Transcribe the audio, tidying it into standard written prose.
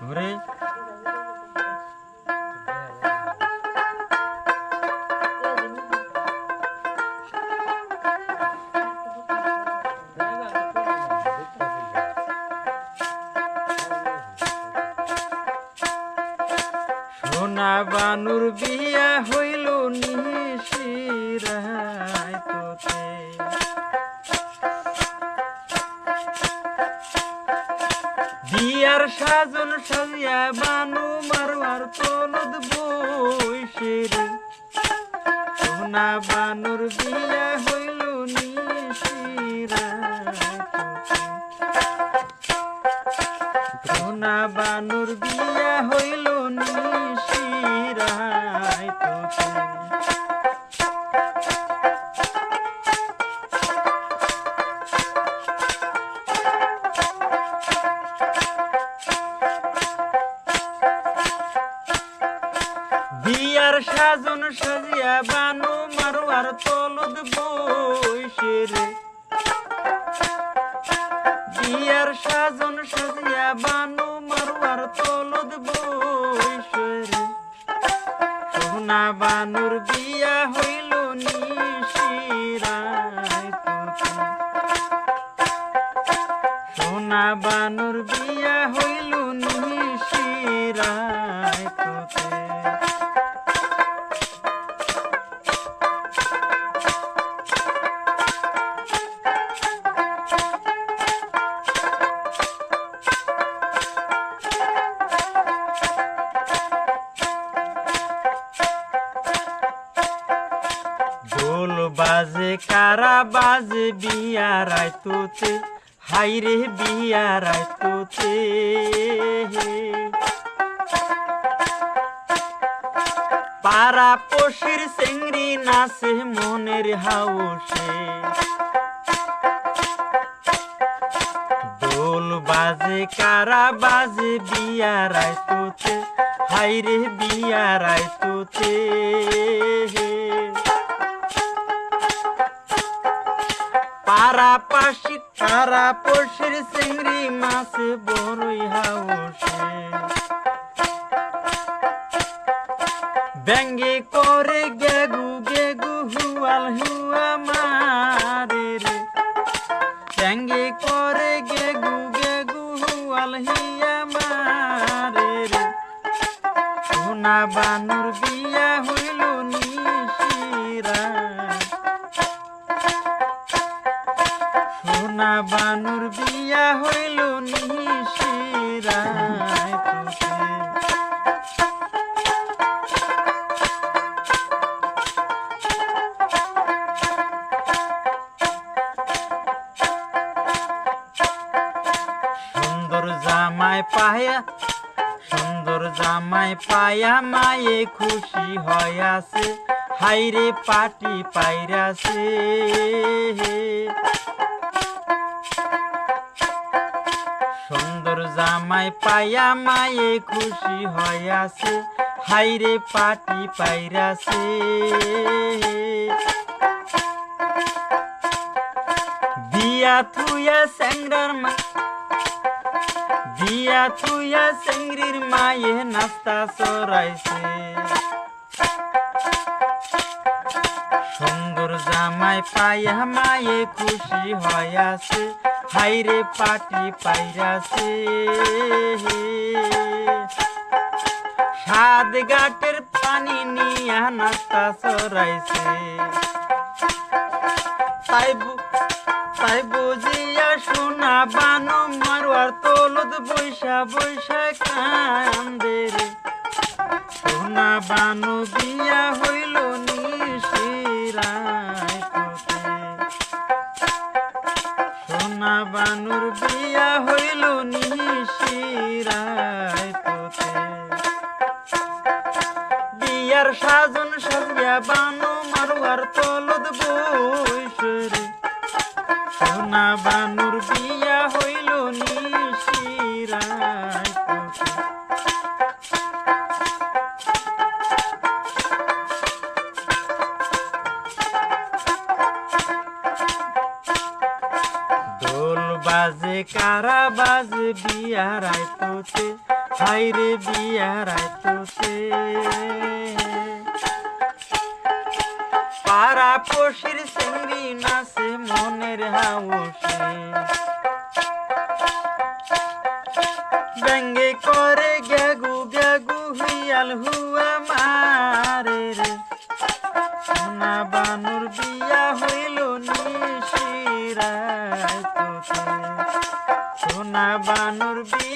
ঘুরে সোনা বানুর বিয়া হইল নিশিরায় তোতে বিয়ার সাজন সাজিয়া বানু মারওয়ার তলদ বইসে রে সোনা বানুর বিয়া হইল নিশিরায় তোতে সোনা বানুর বিয়া হইল নিশিরায় তোতে বিয়ার সাজন সাজিয়া বানু মারওয়ার তলদ বইসে রে বিয়ার সাজন সাজিয়া বানু মারওয়ার তলদ বইসে রে সোনা বানুর বিয়া হইল নিশিরায় তোতে সোনা বানুর বিয়া হইল নিশিরায় তোতে ঢোল বাজে কারা বাজে বিয়ার আইতোতে হাইরে বিয়ার আইতোতে পাড়া পশির চেংড়ি নাচে মনের হাউসে ঢোল বাজে কারা বাজে বিয়ার আইতোতে হাইরে বিয়ার আইতোতে পাড়া পশির চিংড়ি মাছ বড়ই হাউসে ব্যঙ্গে করে গেগু গেগু হুয়াল হুয়া মারে রে ব্যঙ্গে করে গেগু গেগু হুয়াল হিয়া মারে রে সোনা বানুর বিয়া হইল নিশিরায় সোনা বানুর বিয়া হইল নিশিরায় তোতে সুন্দর জামাই পায়া মায়ে খুশি হয়াছে হাইরে পাটি পাইরাছে সুন্দর জামাই পায়া মায়ে খুশি হয়াছে হাইরে পাটি পাইরাছে বিয়া থুয়া স্যাংরার মা বিয়া থুয়া চেংড়ির মায়ে নাস্তা চড়াইছে সুন্দর জামাই পায়া মায়ে খুশি হয়াছে হাইরে পাটি পাইরাছে সাত ঘাটের পানি নিয়া নাস্তা চড়াইছে তাই বুঝিয়া সোনা বানু মারওয়ার তলদ বৈশা বৈশা কান্দে রে সোনা বানু বিয়া হইল নিশিরায় তোতে সোনা বানুর বিয়া হইল নিশিরায় তোতে বিয়ার সাজন সাজিয়া বানু মারওয়ার তলদ বৈশে রে সোনা বানুর বিয়া হইল নিশিরায় তোতে ঢোল বাজে কারা বাজে বিয়ার আইতোতে হাইরে বিয়ার আইতোছে পাড়া পশির সিংড়ি নাচে মনের হাউসে ব্যঙ্গে করে গ্যাগু গ্যাগু হিয়াল হুয়া মারে রে সোনা বানুর বিয়া হইল নিশিরাইতোছে সোনা বানুর বিয়া